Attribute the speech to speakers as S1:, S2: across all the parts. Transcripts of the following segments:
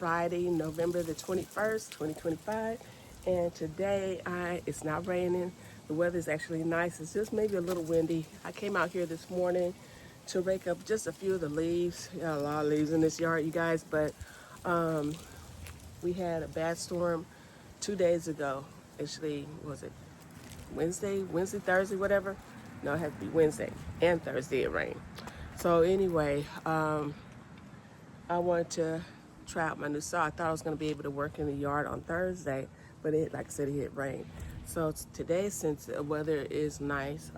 S1: Friday, November the 21st, 2025. And today it's not raining. The weather is actually nice. It's just maybe a little windy. I came out here this morning to rake up just a few of the leaves. Got a lot of leaves in this yard, you guys, but we had a bad storm 2 days ago. Actually, was it Wednesday, Thursday, whatever? No, it had to be Wednesday and Thursday it rained. So anyway, I wanted to try out my new saw. I thought I was going to be able to work in the yard on Thursday, but like I said, it hit rain. So today, since the weather is nice,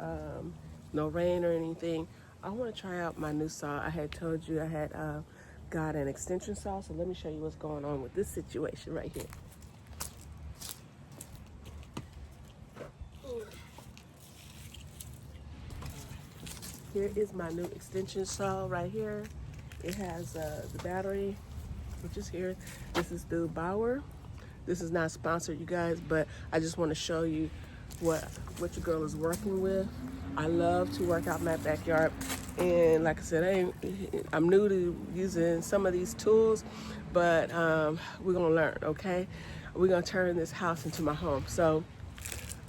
S1: no rain or anything, I want to try out my new saw. I had told you I had got an extension saw, so let me show you what's going on with this situation right here. Here is my new extension saw right here. It has the battery, which is here. This is through Bauer. This is not sponsored, you guys, but I just want to show you what your girl is working with. I love to work out in my backyard, and like I said, I'm new to using some of these tools, but we're gonna learn. Okay, we're gonna turn this house into my home. So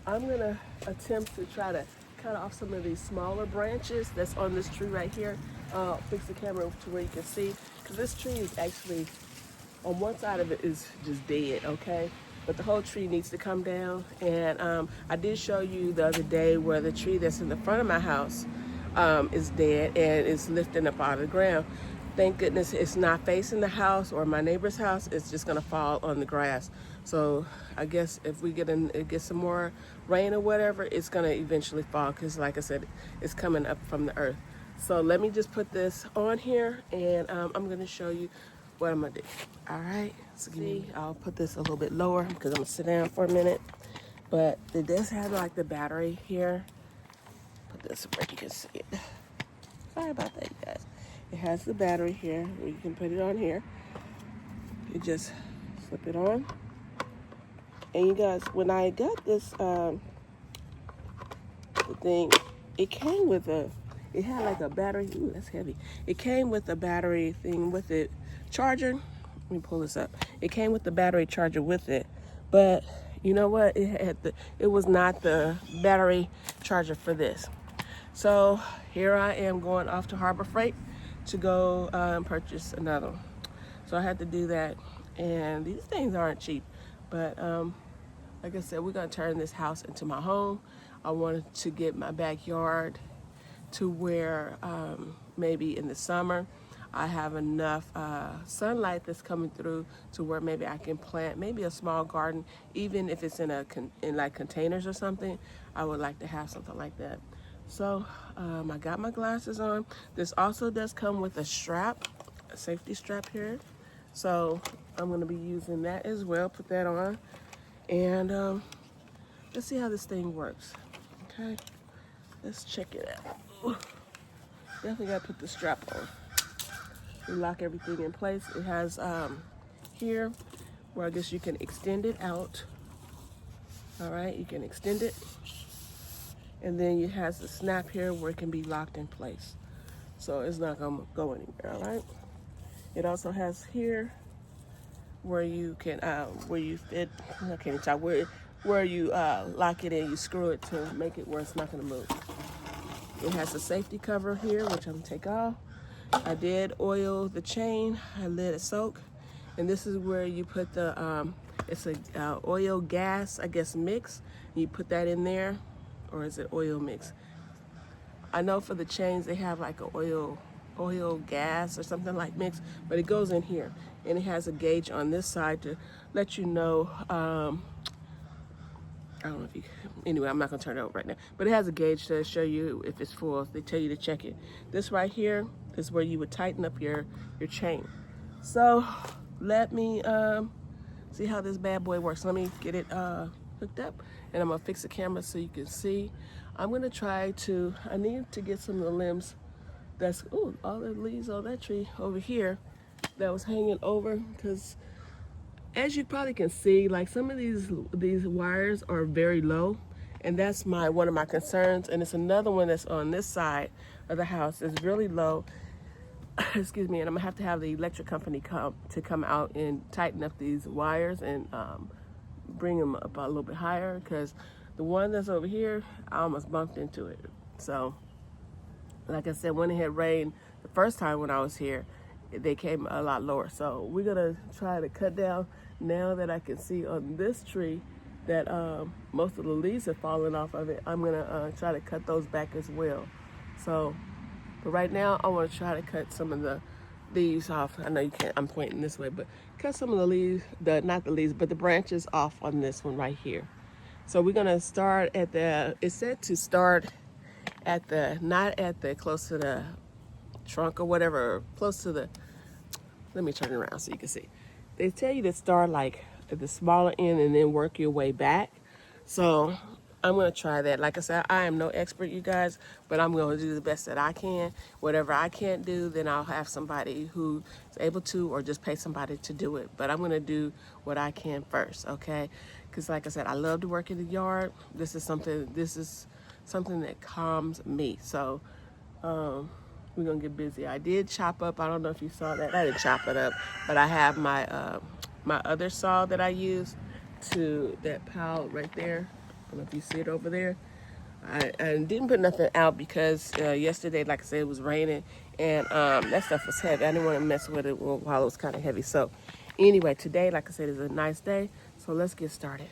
S1: I'm gonna attempt to try to cut off some of these smaller branches that's on this tree right here. Fix the camera to where you can see, because this tree is actually, on one side of it is just dead, okay? But the whole tree needs to come down. And I did show you the other day where the tree that's in the front of my house is dead and it's lifting up out of the ground. Thank goodness it's not facing the house or my neighbor's house. It's just gonna fall on the grass. So I guess if we get some more rain or whatever, it's gonna eventually fall, because like I said, it's coming up from the earth. So let me just put this on here, and I'm gonna show you what I'm gonna do. All right, so I'll put this a little bit lower because I'm gonna sit down for a minute. But it does have like the battery here. Put this where you can see it. Sorry about that, you guys. It has the battery here where you can put it on here. You just slip it on. And you guys, when I got this the thing, it came with it had like a battery. Ooh, that's heavy. It came with a battery thing with it, charger. Let me pull this up. It came with the battery charger with it, but you know what? It was not the battery charger for this. So here I am going off to Harbor Freight to go purchase another one. So I had to do that, and these things aren't cheap, but like I said, we're gonna turn this house into my home. I wanted to get my backyard to where maybe in the summer I have enough sunlight that's coming through to where maybe I can plant maybe a small garden, even if it's in like containers or something. I would like to have something like that. So I got my glasses on. This also does come with a strap, a safety strap here. So I'm gonna be using that as well. Put that on, and let's see how this thing works. Okay, let's check it out. Ooh. Definitely gotta put the strap on. We lock everything in place. It has here where I guess you can extend it out. All right, you can extend it. And then it has the snap here where it can be locked in place. So it's not gonna go anywhere, all right? It also has here where you can, where you fit, I can't even talk, where you lock it in, you screw it to make it where it's not gonna move. It has a safety cover here, which I'm gonna take off. I did oil the chain, I let it soak. And this is where you put the, it's a oil gas, I guess, mix. You put that in there. Or is it oil mix? I know for the chains they have like a oil gas or something like mix, but it goes in here, and it has a gauge on this side to let you know. I don't know if you. Anyway, I'm not gonna turn it over right now, but it has a gauge to show you if it's full. They tell you to check it. This right here is where you would tighten up your chain. So let me see how this bad boy works. Let me get it hooked up, and I'm gonna fix the camera so you can see. I'm gonna try to, I need to get some of the limbs that's, ooh, all the leaves on that tree over here that was hanging over, because as you probably can see, like some of these wires are very low, and that's one of my concerns. And it's another one that's on this side of the house. It's really low. excuse me, and I'm gonna have to have the electric company come out and tighten up these wires and bring them up a little bit higher, because the one that's over here, I almost bumped into it. So like I said, when it had rained the first time when I was here, they came a lot lower. So we're gonna try to cut down. Now that I can see on this tree that most of the leaves have fallen off of it, I'm gonna try to cut those back as well. So, but right now I want to try to cut some of the leaves off. I know you can't, I'm pointing this way, but cut some of the leaves, not the leaves, but the branches off on this one right here. So we're gonna start at the, it's said to start at the, not at the close to the trunk or whatever, close to the, let me turn it around so you can see. They tell you to start like at the smaller end and then work your way back. So I'm gonna try that. Like I said, I am no expert, you guys, but I'm gonna do the best that I can. Whatever I can't do, then I'll have somebody who's able to, or just pay somebody to do it. But I'm gonna do what I can first, okay? Because like I said, I love to work in the yard. This is something that calms me. So we're gonna get busy. I did chop up, I don't know if you saw that, I didn't chop it up, but I have my my other saw that I use to that pile right there. I don't know if you see it over there. I didn't put nothing out because yesterday, like I said, it was raining, and that stuff was heavy. I didn't want to mess with it while it was kind of heavy. So anyway, today, like I said, is a nice day, so let's get started.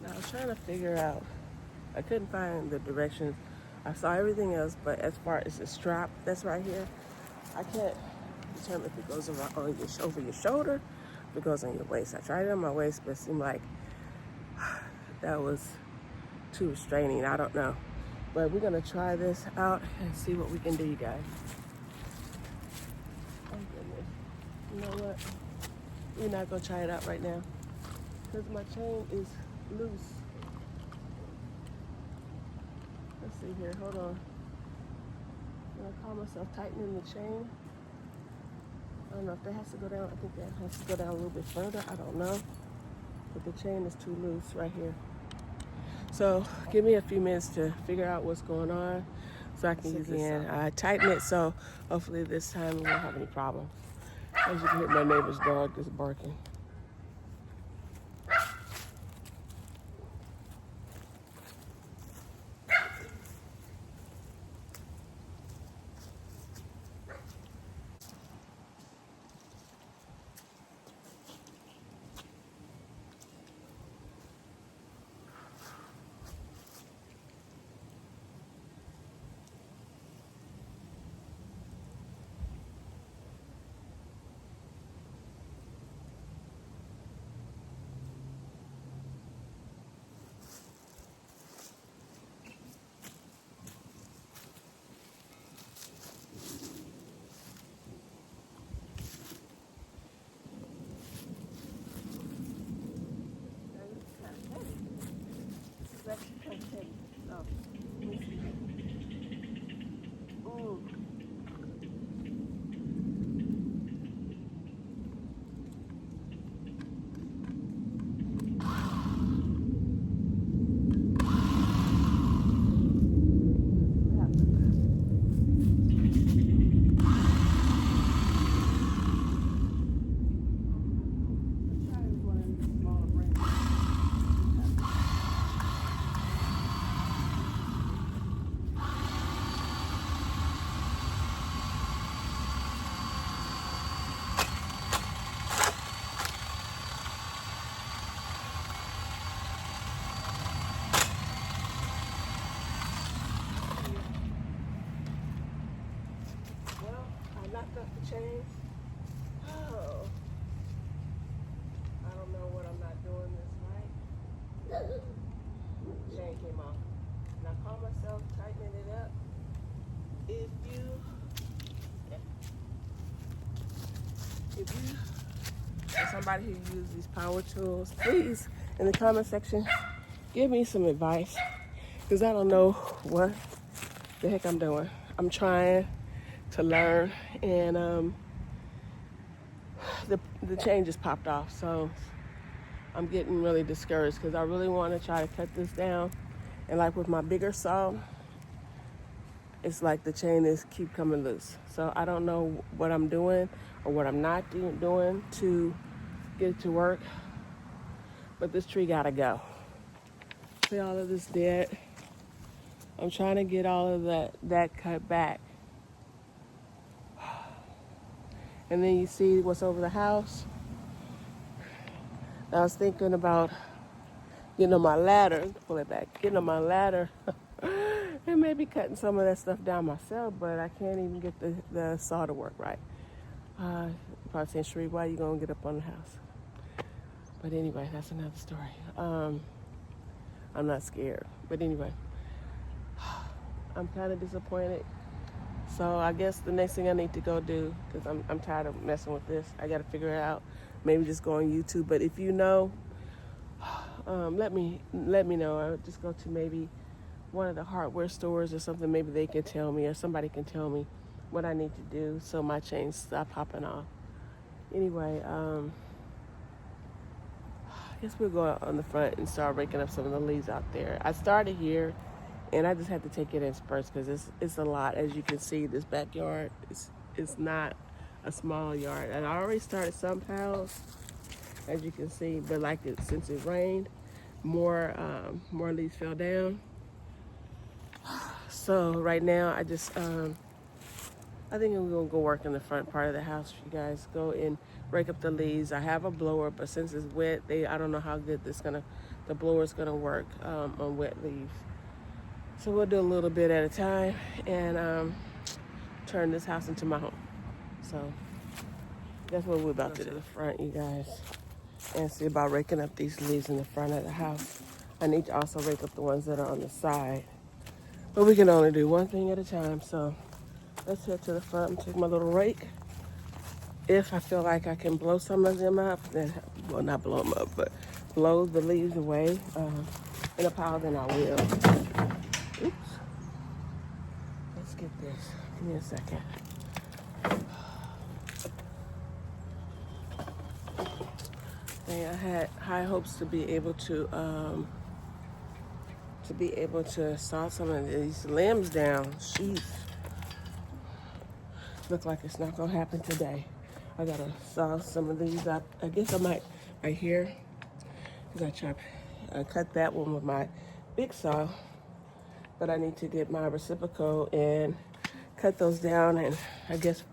S1: Now I was trying to figure out, I couldn't find the directions. I saw everything else, but as far as the strap that's right here, I can't determine if it goes around on over your shoulder, if it goes on your waist. I tried it on my waist, but it seemed like that was too restraining. I don't know. But we're gonna try this out and see what we can do, you guys. Oh goodness. You know what? We're not gonna try it out right now because my chain is loose. Let's see here, hold on. I'm gonna call myself tightening the chain. I don't know if that has to go down. I think that has to go down a little bit further. I don't know. But the chain is too loose right here. So give me a few minutes to figure out what's going on so I can use it again. I tighten it so hopefully this time we won't have any problems. As you can hear, my neighbor's dog is barking. knocked off the chain. Oh, I don't know what I'm not doing this right. Chain came off. And I caught myself tightening it up. If you are somebody who uses these power tools, please, in the comment section, give me some advice. Because I don't know what the heck I'm doing. I'm trying to learn, and the chain just popped off. So I'm getting really discouraged because I really want to try to cut this down. And like with my bigger saw, it's like the chain is keep coming loose. So I don't know what I'm doing or what I'm not doing to get it to work. But this tree gotta go. See all of this dead? I'm trying to get all of that cut back. And then you see what's over the house. I was thinking about getting on my ladder, pull it back, getting on my ladder and maybe cutting some of that stuff down myself, but I can't even get the saw to work right. You're probably saying, Sherri, why are you going to get up on the house? But anyway, that's another story. I'm not scared. But anyway, I'm kind of disappointed. So I guess the next thing I need to go do, because I'm tired of messing with this, I got to figure it out. Maybe just go on YouTube. But if you know, let me know. I'll just go to maybe one of the hardware stores or something. Maybe they can tell me, or somebody can tell me what I need to do so my chains stop popping off. Anyway, I guess we'll go out on the front and start raking up some of the leaves out there. I started here, and I just had to take it in spurts because it's a lot. As you can see, this backyard is not a small yard. And I already started some piles, as you can see, but since it rained, more leaves fell down. So right now, I think I'm gonna go work in the front part of the house. You guys go and rake up the leaves. I have a blower, but since it's wet, I don't know how good the blower's gonna work on wet leaves. So we'll do a little bit at a time and turn this house into my home. So that's what we're about to do. To the front, you guys, and see about raking up these leaves in the front of the house. I need to also rake up the ones that are on the side, but we can only do one thing at a time. So let's head to the front and take my little rake. If I feel like I can blow some of them up, then, well, not blow them up, but blow the leaves away in a pile, then I will. Oops. Let's get this. Give me a second. And I had high hopes to be able to saw some of these limbs down. Sheesh. Look like it's not gonna happen today. I gotta saw some of these up. I guess I might right here, because I cut that one with my big saw, but I need to get my reciprocal and cut those down. And I guess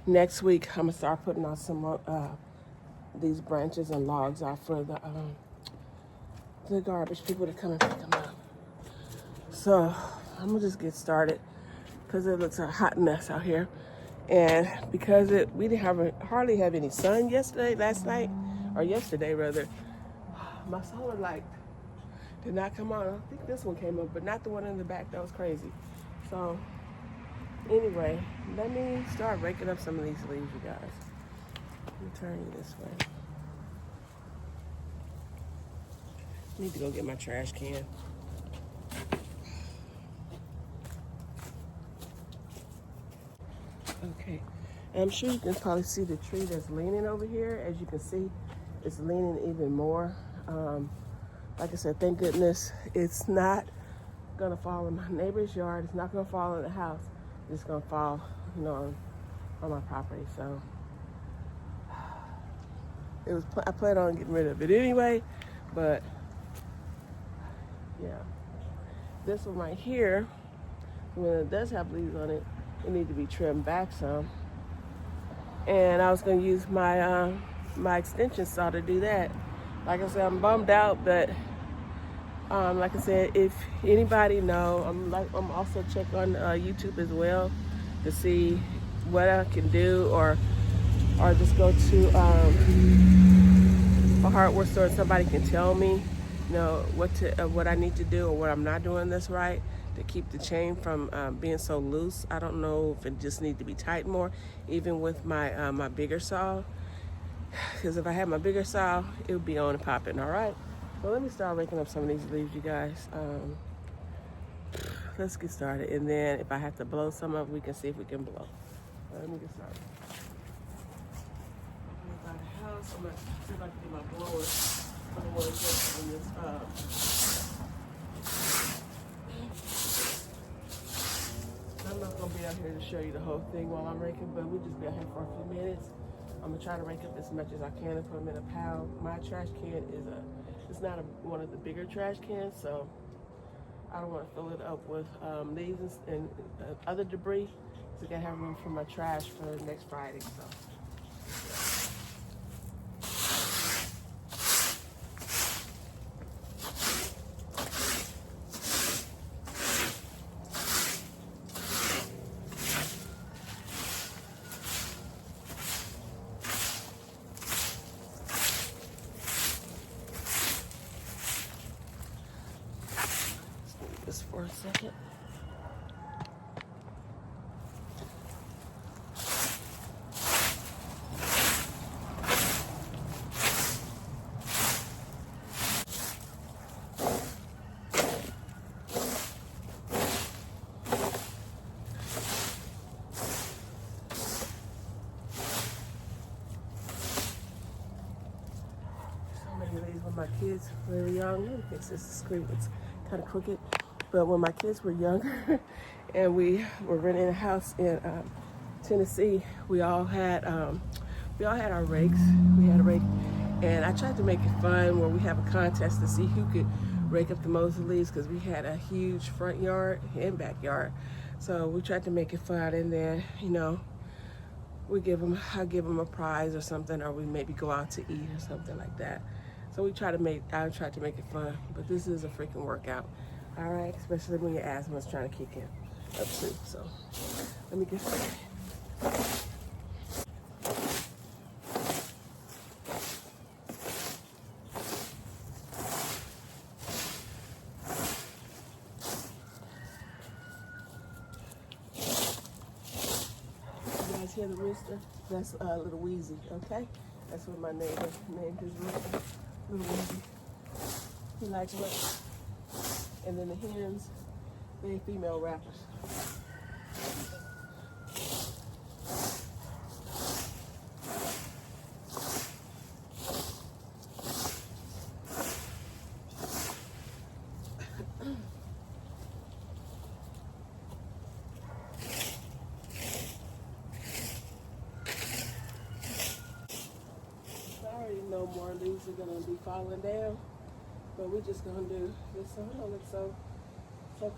S1: next week I'm gonna start putting on some these branches and logs out for the garbage people to come and pick them up. So I'm gonna just get started because it looks a hot mess out here. And because we didn't hardly have any sun yesterday, yesterday rather, my solar light did not come on. I think this one came up, but not the one in the back. That was crazy. So anyway, let me start raking up some of these leaves, you guys. Let me turn you this way. I need to go get my trash can. Okay, and I'm sure you can probably see the tree that's leaning over here. As you can see, it's leaning even more. Like I said, thank goodness it's not gonna fall in my neighbor's yard. It's not gonna fall in the house. It's gonna fall, on my property. So I plan on getting rid of it anyway, but yeah. This one right here, when it does have leaves on it, it needs to be trimmed back some. And I was going to use my my extension saw to do that. Like I said, I'm bummed out, but like I said, if anybody know, I'm also check on YouTube as well to see what I can do, or just go to a hardware store and somebody can tell me, what I need to do or what I'm not doing this right to keep the chain from being so loose. I don't know if it just needs to be tight more, even with my bigger saw. Because if I had my bigger saw, it would be on and popping. All right. So let me start raking up some of these leaves, you guys. Let's get started, and then if I have to blow some up, we can see if we can blow. Let me get started. By the house, I'm gonna see if I can get my blower. I don't want to get in this. I'm not gonna be out here to show you the whole thing while I'm raking, but we'll just be out here for a few minutes. I'm gonna try to rake up as much as I can and put them in a pile. My trash can it's not one of the bigger trash cans, so I don't want to fill it up with leaves and other debris. So I gotta have room for my trash for next Friday. So. Just for a second. When my kids were young, let me fix this screen, it's kind of crooked. But when my kids were younger and we were renting a house in Tennessee, we all had our rakes. We had a rake, and I tried to make it fun where we have a contest to see who could rake up the most leaves, because we had a huge front yard and backyard. So we tried to make it fun, and then I give them a prize or something, or we maybe go out to eat or something like that. So I tried to make it fun, but this is a freaking workout. All right, especially when your asthma's trying to kick in up too. So let me get started. You guys hear the rooster? That's Little Wheezy, okay? That's what my neighbor named his rooster, Little Wheezy. He likes rooks. And then the hens, they female rappers. No more leaves are gonna be falling down, but we're just gonna do this. So it don't look so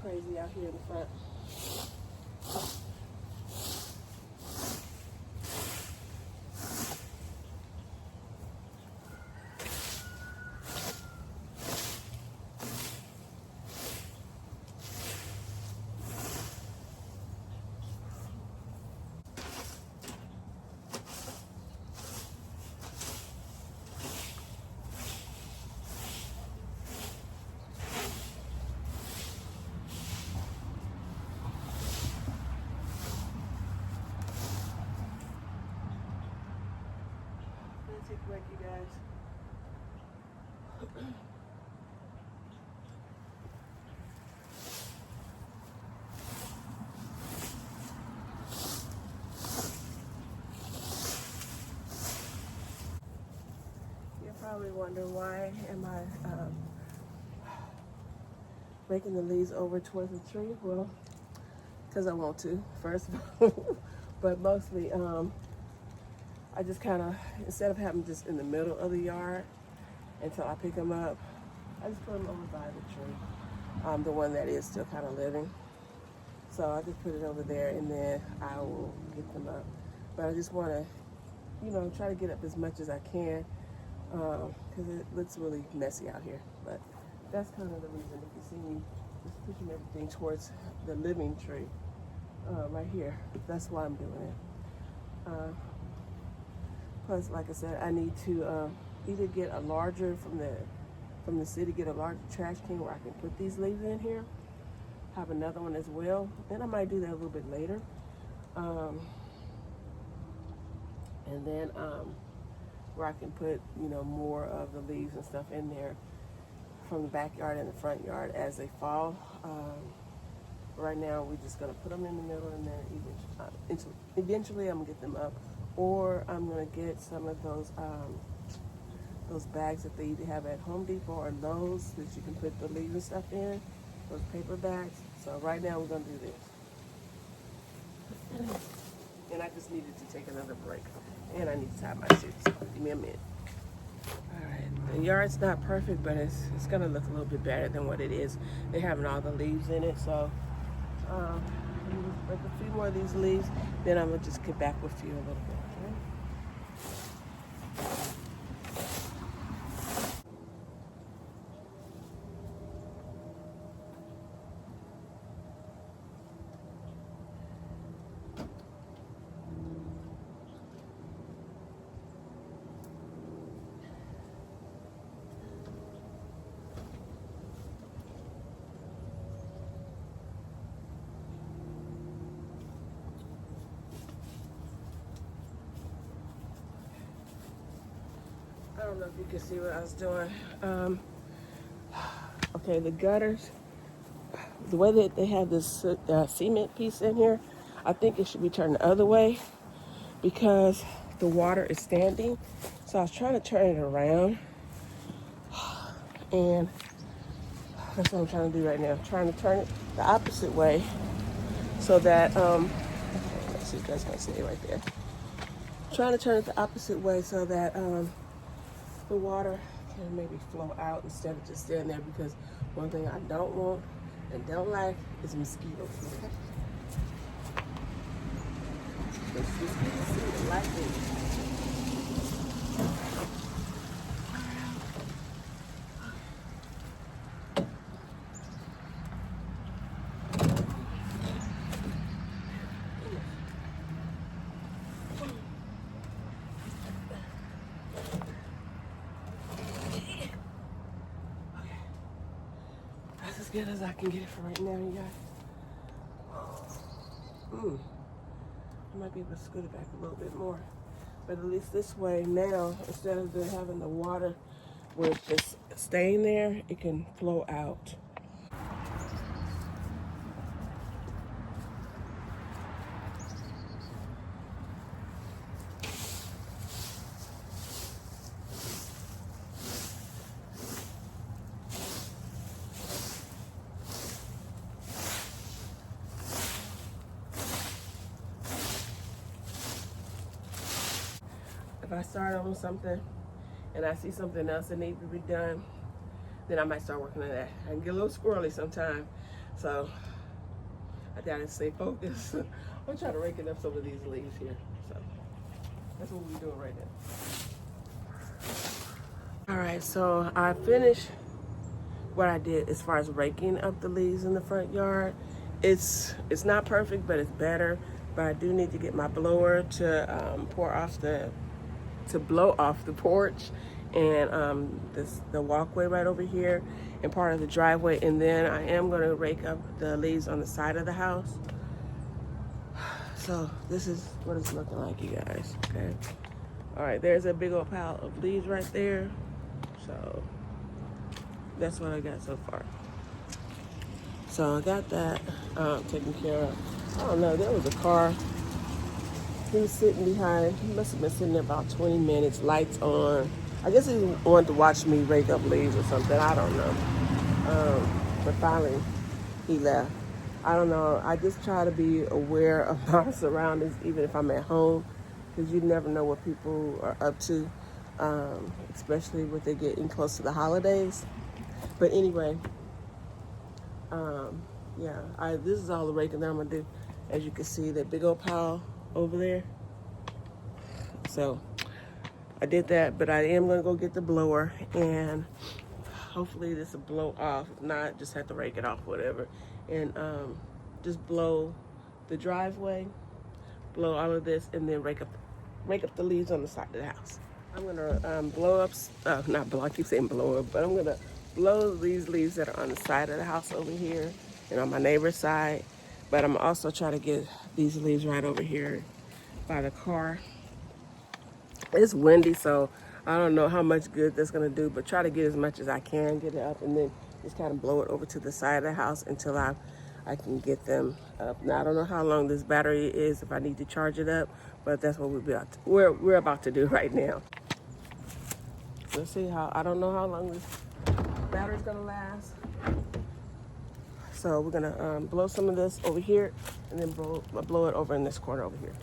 S1: crazy out here in the front. Take a break, you guys. You're probably wondering, why am I making the leaves over towards the tree? Well, because I want to, first of all. But mostly, I just kind of, instead of having them just in the middle of the yard until I pick them up, I just put them over by the tree, the one that is still kind of living. So I just put it over there, and then I will get them up. But I just want to, try to get up as much as I can, because it looks really messy out here. But that's kind of the reason. If you see me just pushing everything towards the living tree right here, that's why I'm doing it. Plus, like I said, I need to either get a larger from the city, get a larger trash can where I can put these leaves in here. Have another one as well, and I might do that a little bit later. And then where I can put, more of the leaves and stuff in there from the backyard and the front yard as they fall. Right now, we're just gonna put them in the middle, and then eventually I'm gonna get them up, or I'm gonna get some of those bags that they either have at Home Depot or Lowe's that you can put the leaves and stuff in, those paper bags. So right now we're gonna do this. And I just needed to take another break. And I need to tie my shoes. Give me a minute. Alright, the yard's not perfect, but it's gonna look a little bit better than what it is. They're having all the leaves in it, so break a few more of these leaves, then I'm gonna just get back with you a little bit, okay? I don't know if you can see what I was doing. Okay, the gutters, the way that they have this cement piece in here, I think it should be turned the other way because the water is standing. So I was trying to turn it around, and that's what I'm trying to do right now. Trying to turn it the opposite way so that, let's see if that's gonna stay right there. Trying to turn it the opposite way so that the water can maybe flow out instead of just staying there, because one thing I don't want and don't like is mosquitoes. Because mosquitoes seem to like me. That's as good as I can get it for right now, you guys. I might be able to scoot it back a little bit more. But at least this way now, instead of having the water where it's just staying there, it can flow out. If I start on something and I see something else that needs to be done, then I might start working on that. I can get a little squirrely sometimes, so I gotta stay focused. I'm trying to rake up some of these leaves here, so that's what we're doing right now. All right, so I finished what I did as far as raking up the leaves in the front yard. It's not perfect, but it's better. But I do need to get my blower to blow off the porch and the walkway right over here and part of the driveway, and then I am going to rake up the leaves on the side of the house. So this is what it's looking like, you guys. Okay, all right, there's a big old pile of leaves right there. So that's what I got so far. So I got that taken care of. I don't know, there was a car. He was sitting behind. He must have been sitting there about 20 minutes, lights on. I guess he wanted to watch me rake up leaves or something. I don't know. But finally, he left. I don't know. I just try to be aware of my surroundings, even if I'm at home, because you never know what people are up to, especially when they're getting close to the holidays. But anyway, yeah, this is all the raking that I'm going to do. As you can see, that big old pile over there. So I did that, but I am going to go get the blower, and hopefully this will blow off. If not, just have to rake it off, whatever, and just blow the driveway, blow all of this, and then rake up the leaves on the side of the house. I'm gonna blow up, not blow, I keep saying blow up, but I'm gonna blow these leaves that are on the side of the house over here and on my neighbor's side. But I'm also trying to get these leaves right over here by the car. It's windy, so I don't know how much good that's gonna do, but try to get as much as I can, get it up, and then just kind of blow it over to the side of the house until I can get them up. Now I don't know how long this battery is, if I need to charge it up, but that's what we're about to do right now. Let's see how, I don't know how long this battery's gonna last. So we're gonna blow some of this over here and then blow it over in this corner over here.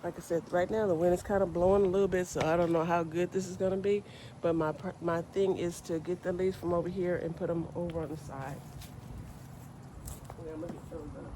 S1: Like I said, right now the wind is kind of blowing a little bit, so I don't know how good this is going to be. But my thing is to get the leaves from over here and put them over on the side. Yeah, I'm going to get those up.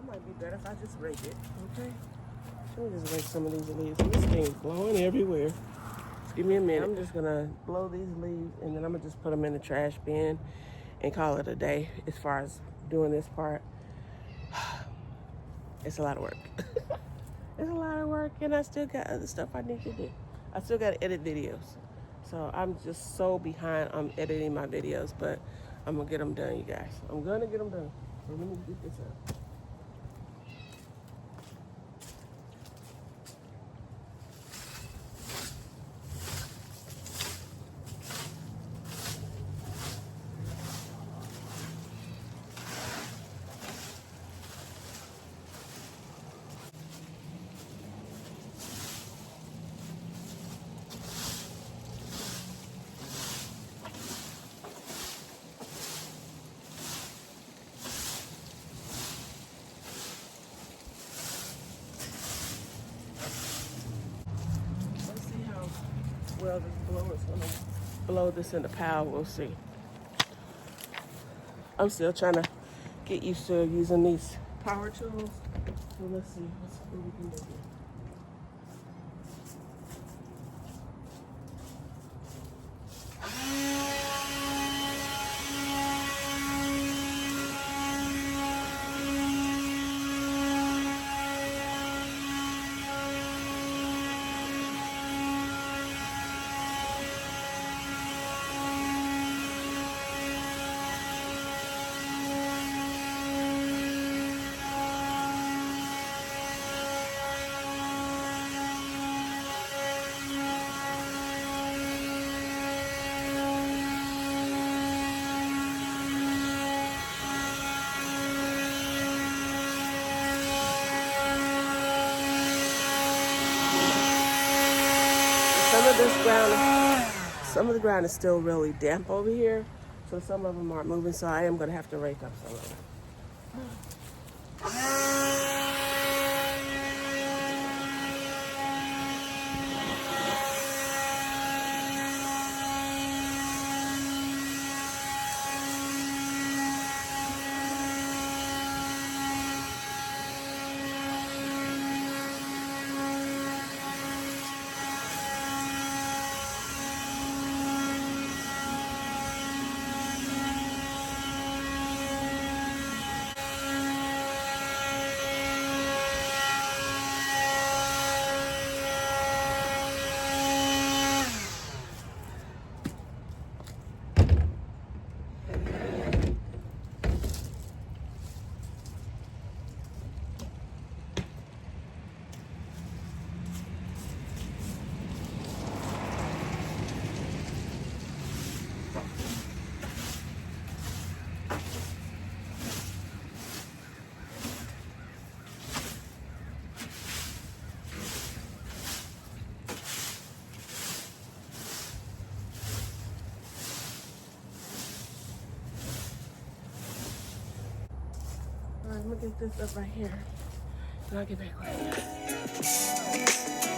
S1: Might be better if I just rake it, okay? Let me just rake some of these leaves. This thing's blowing everywhere. Give me a minute. I'm just gonna blow these leaves and then I'm gonna just put them in the trash bin and call it a day as far as doing this part. It's a lot of work. It's a lot of work, and I still got other stuff I need to do. I still gotta edit videos. So I'm just so behind on editing my videos, but I'm gonna get them done, you guys. I'm gonna get them done. So let me get this up. Well, this blower's gonna blow this in the pile. We'll see. I'm still trying to get used to using these power tools. So let's see what we can do here. Some of the ground is still really damp over here, so some of them aren't moving, so I am going to have to rake up some of them. gonna get this up right here. And I'll get back right here.